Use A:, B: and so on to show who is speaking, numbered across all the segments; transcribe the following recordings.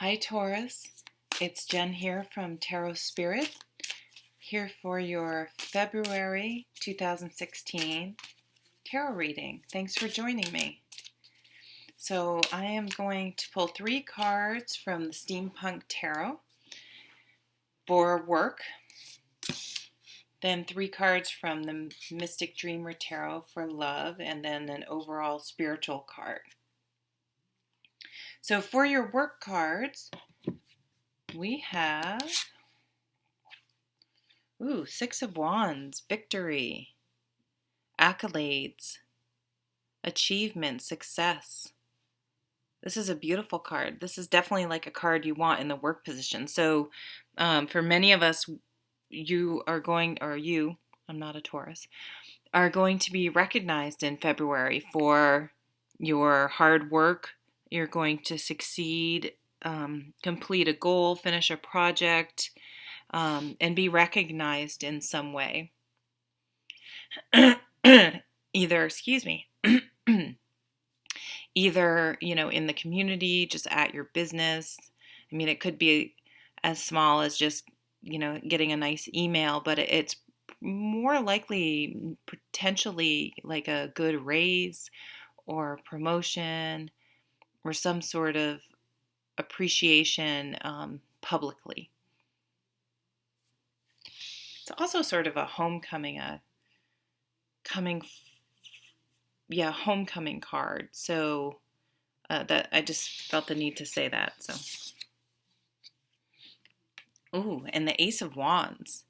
A: Hi Taurus, it's Jen here from Tarot Spirit, here for your February 2016 tarot reading. Thanks for joining me. So I am going to pull 3 cards from the Steampunk Tarot for work, then 3 cards from the Mystic Dreamer Tarot for love, and then an overall spiritual card. So for your work cards, we have 6 of Wands, victory, accolades, achievement, success. This is a beautiful card. This is definitely like a card you want in the work position. So for many of us, I'm not a Taurus, are going to be recognized in February for your hard work. You're going to succeed, complete a goal, finish a project, and be recognized in some way. Either in the community, just at your business. I mean, it could be as small as just, getting a nice email, but it's more likely potentially like a good raise or promotion or some sort of appreciation publicly. It's also sort of a homecoming card. So that I just felt the need to say that. So, and the Ace of Wands.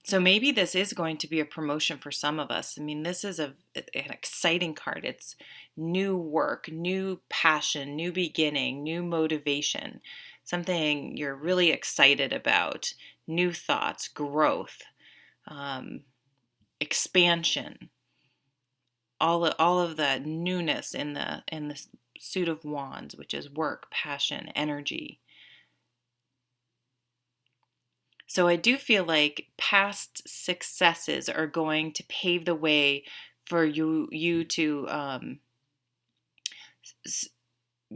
A: So maybe this is going to be a promotion for some of us. I mean, this is an exciting card. It's new work, new passion, new beginning, new motivation, something you're really excited about, new thoughts, growth, expansion, all of the newness in the suit of Wands, which is work, passion, energy. So I do feel like past successes are going to pave the way for you to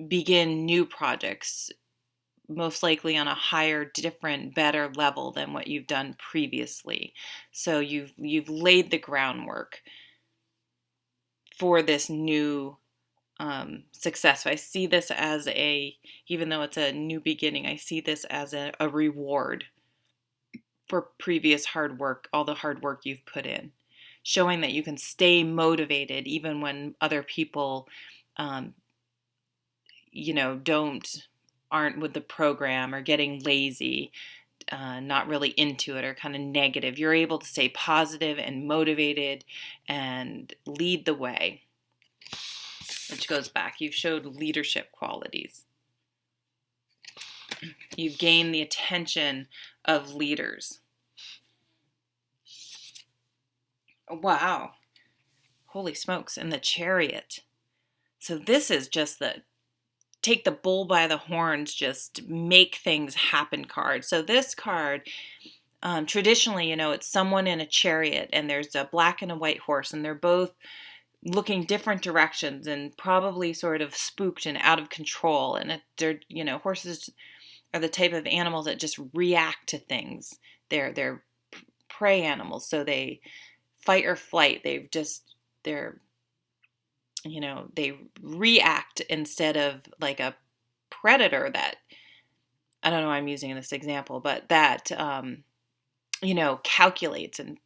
A: begin new projects, most likely on a higher, different, better level than what you've done previously. So you've laid the groundwork for this new success. So I see this as even though it's a new beginning, I see this as a reward for previous hard work, all the hard work you've put in, showing that you can stay motivated even when other people, aren't with the program or getting lazy, not really into it or kind of negative. You're able to stay positive and motivated and lead the way, which goes back. You've showed leadership qualities. You've gained the attention of leaders. Wow. Holy smokes. And the Chariot. So this is just the take the bull by the horns, just make things happen card. So this card, traditionally, it's someone in a chariot and there's a black and a white horse and they're both looking different directions and probably sort of spooked and out of control. And they're, horses are the type of animals that just react to things. They're prey animals, so they fight or flight. They react instead of like a predator that, I don't know why I'm using this example, but that, calculates and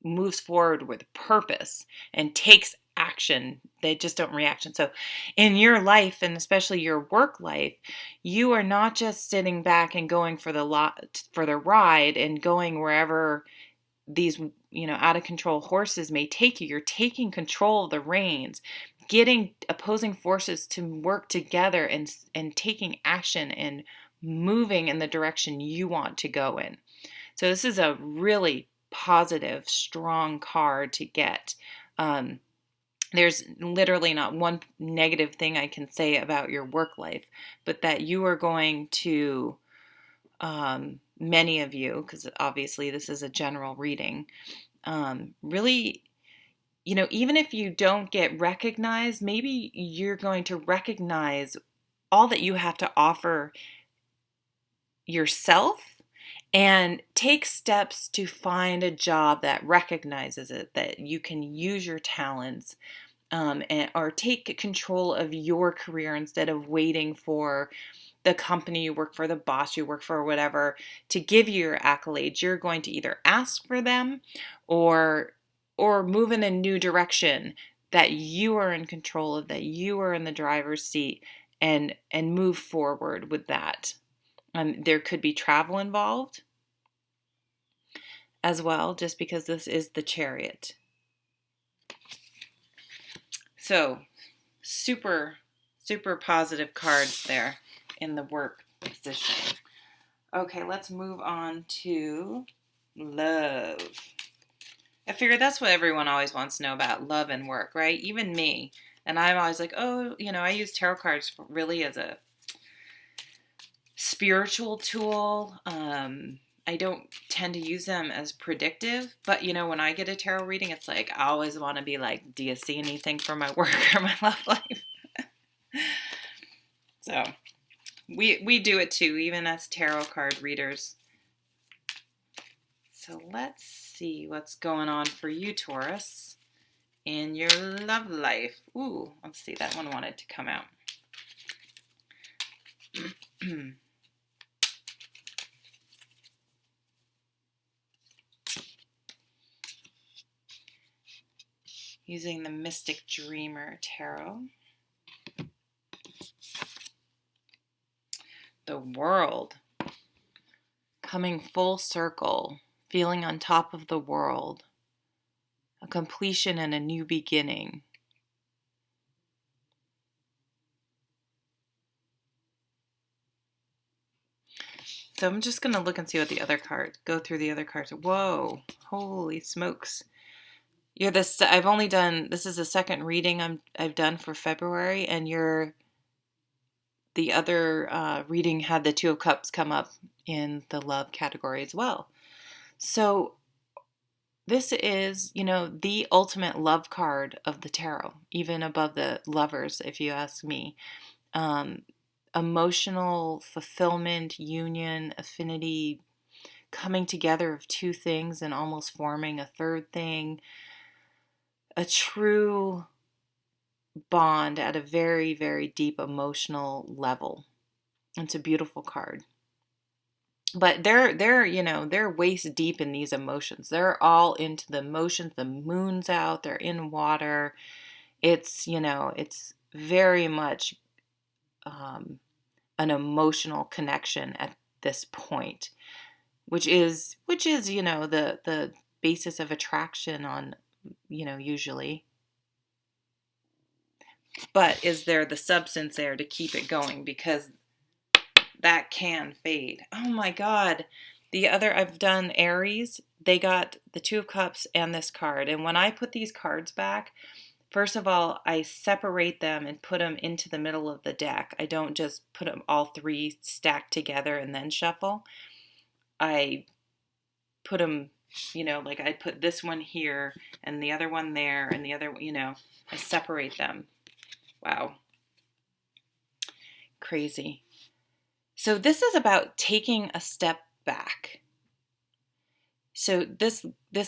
A: moves forward with purpose and takes action. They just don't react. And so in your life, and especially your work life, you are not just sitting back and going for the ride and going wherever these, out of control horses may take you. You're taking control of the reins, getting opposing forces to work together and taking action and moving in the direction you want to go in. So this is a really positive, strong card to get. There's literally not one negative thing I can say about your work life, but that you are going to, many of you, because obviously this is a general reading, really, even if you don't get recognized, maybe you're going to recognize all that you have to offer yourself, and take steps to find a job that recognizes it, that you can use your talents, or take control of your career instead of waiting for the company you work for, the boss you work for, or whatever, to give you your accolades. You're going to either ask for them or move in a new direction that you are in control of, that you are in the driver's seat, and move forward with that. There could be travel involved as well, just because this is the Chariot. So, super, super positive cards there in the work position. Okay, let's move on to love. I figure that's what everyone always wants to know about, love and work, right? Even me. And I'm always like, oh, I use tarot cards really as a spiritual tool. I don't tend to use them as predictive, but when I get a tarot reading, it's like I always want to be like, do you see anything for my work or my love life? So we do it too, even as tarot card readers. So let's see what's going on for you, Taurus, in your love life. Ooh, let's see, that one wanted to come out. Using the Mystic Dreamer Tarot. The World. Coming full circle. Feeling on top of the world. A completion and a new beginning. So I'm just going to look and see what the other card, go through the other cards. Whoa, holy smokes. You're this, I've only done, this is the second reading I've done for February, and the other reading had the Two of Cups come up in the love category as well. So this is, the ultimate love card of the tarot, even above the Lovers, if you ask me. Emotional fulfillment, union, affinity, coming together of two things and almost forming a third thing. A true bond at a very, very deep emotional level. It's a beautiful card. But they're waist deep in these emotions. They're all into the emotions. The moon's out. They're in water. It's, it's very much an emotional connection at this point, which is the basis of attraction on, usually. But is there the substance there to keep it going? Because that can fade. Oh my God. I've done Aries. They got the Two of Cups and this card. And when I put these cards back, first of all, I separate them and put them into the middle of the deck. I don't just put them all three stacked together and then shuffle. I put them, like I put this one here and the other one there and the other, I separate them. Wow. Crazy. So this is about taking a step back. So this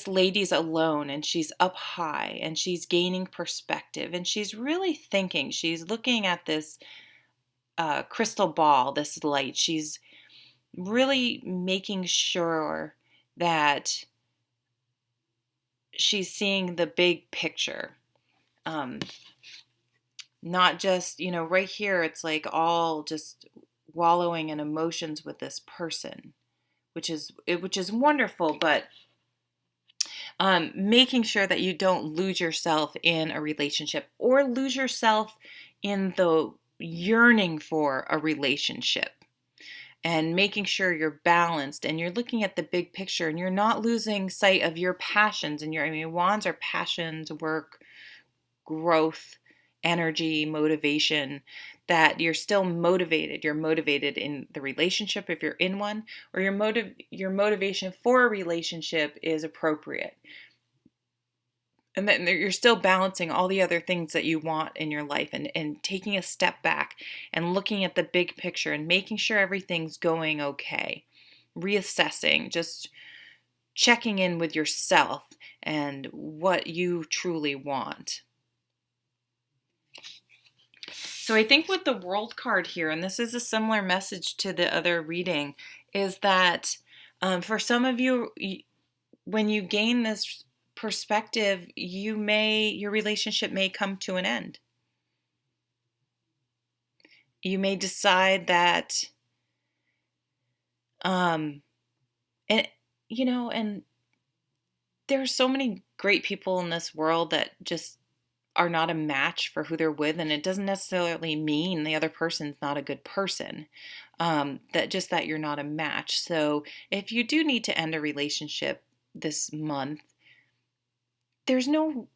A: lady's alone and she's up high and she's gaining perspective and she's really thinking. She's looking at this crystal ball, this light. She's really making sure that she's seeing the big picture. Not just, right here, it's like all just wallowing in emotions with this person, which is wonderful, but making sure that you don't lose yourself in a relationship or lose yourself in the yearning for a relationship, and making sure you're balanced and you're looking at the big picture and you're not losing sight of your passions. And wands are passions, work, growth, energy, motivation, that you're still motivated. You're motivated in the relationship if you're in one, or your motivation for a relationship is appropriate. And then you're still balancing all the other things that you want in your life, and taking a step back and looking at the big picture and making sure everything's going okay. Reassessing, just checking in with yourself and what you truly want. So I think with the World card here, and this is a similar message to the other reading, is that for some of you, when you gain this perspective, your relationship may come to an end. You may decide that, and and there are so many great people in this world that just are not a match for who they're with, and it doesn't necessarily mean the other person's not a good person. That you're not a match. So if you do need to end a relationship this month, there's no,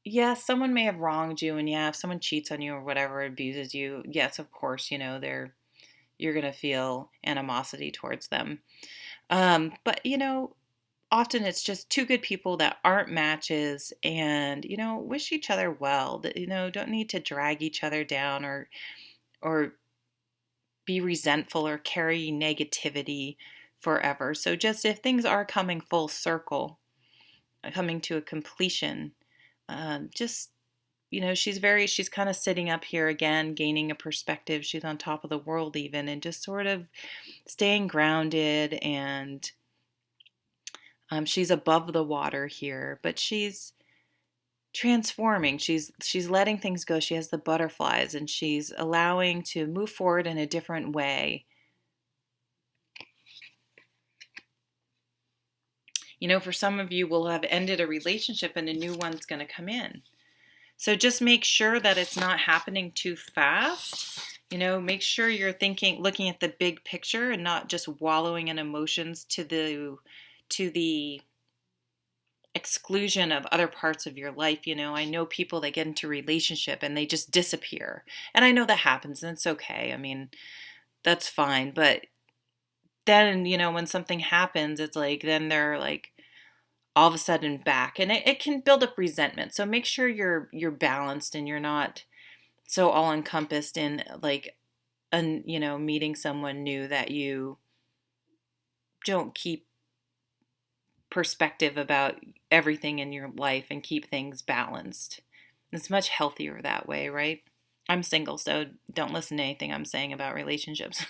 A: yes, someone may have wronged you, and yeah, if someone cheats on you or whatever, abuses you, yes, of course, you're gonna feel animosity towards them. But often it's just two good people that aren't matches, and wish each other well. That don't need to drag each other down, or be resentful or carry negativity forever. So just if things are coming full circle, coming to a completion, just she's kind of sitting up here again, gaining a perspective. She's on top of the world even, and just sort of staying grounded, and she's above the water here, but she's transforming. She's letting things go. She has the butterflies, and she's allowing to move forward in a different way. For some of you, will have ended a relationship and a new one's going to come in. So just make sure that it's not happening too fast. Make sure you're looking at the big picture and not just wallowing in emotions to the exclusion of other parts of your life. I know people that get into a relationship and they just disappear. And I know that happens, and it's okay. I mean, that's fine. But then, when something happens, it's like, then they're like all of a sudden back, and it can build up resentment. So make sure you're balanced, and you're not so all encompassed in like, meeting someone new that you don't keep perspective about everything in your life and keep things balanced. It's much healthier that way, right? I'm single, so don't listen to anything I'm saying about relationships.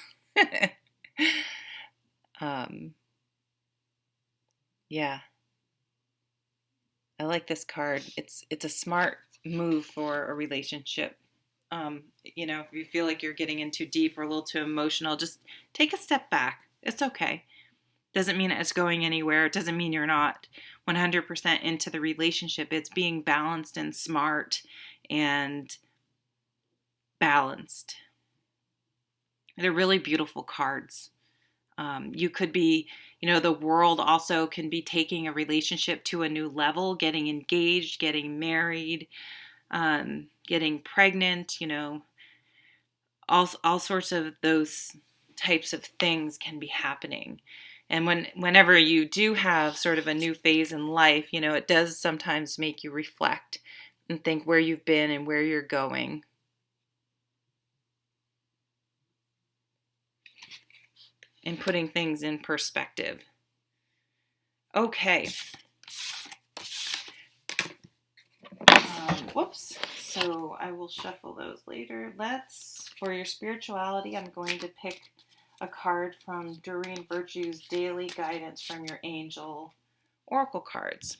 A: Yeah. I like this card. It's a smart move for a relationship. If you feel like you're getting in too deep or a little too emotional, just take a step back. It's okay. Doesn't mean it's going anywhere. It doesn't mean you're not 100% into the relationship. It's being balanced and smart and balanced. They're really beautiful cards. You could be, the world also can be taking a relationship to a new level, getting engaged, getting married, getting pregnant, all sorts of those types of things can be happening. And whenever you do have sort of a new phase in life, it does sometimes make you reflect and think where you've been and where you're going. And putting things in perspective. Okay. Whoops. So I will shuffle those later. For your spirituality, I'm going to pick a card from Doreen Virtue's Daily Guidance from Your Angel Oracle cards.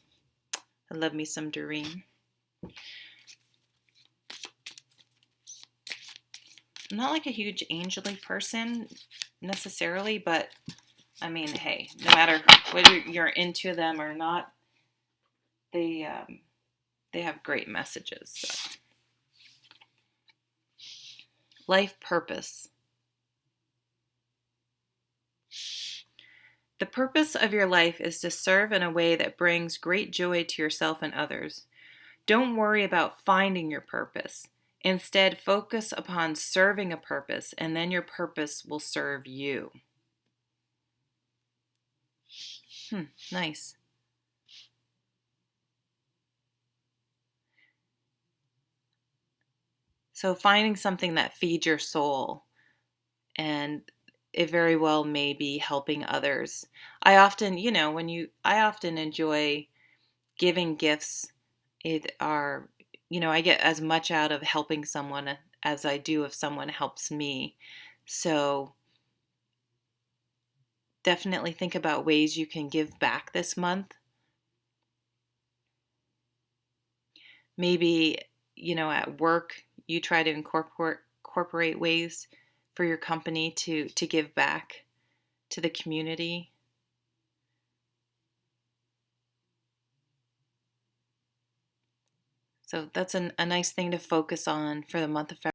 A: I love me some Doreen. I'm not like a huge angel-y person necessarily, but I mean, hey, no matter whether you're into them or not, they have great messages. So. Life purpose. The purpose of your life is to serve in a way that brings great joy to yourself and others. Don't worry about finding your purpose. Instead, focus upon serving a purpose, and then your purpose will serve you. Nice. So finding something that feeds your soul, and it very well may be helping others. I often, I often enjoy giving gifts. I get as much out of helping someone as I do if someone helps me. So definitely think about ways you can give back this month. Maybe, at work, you try to incorporate ways for your company to give back to the community. So that's a nice thing to focus on for the month of February.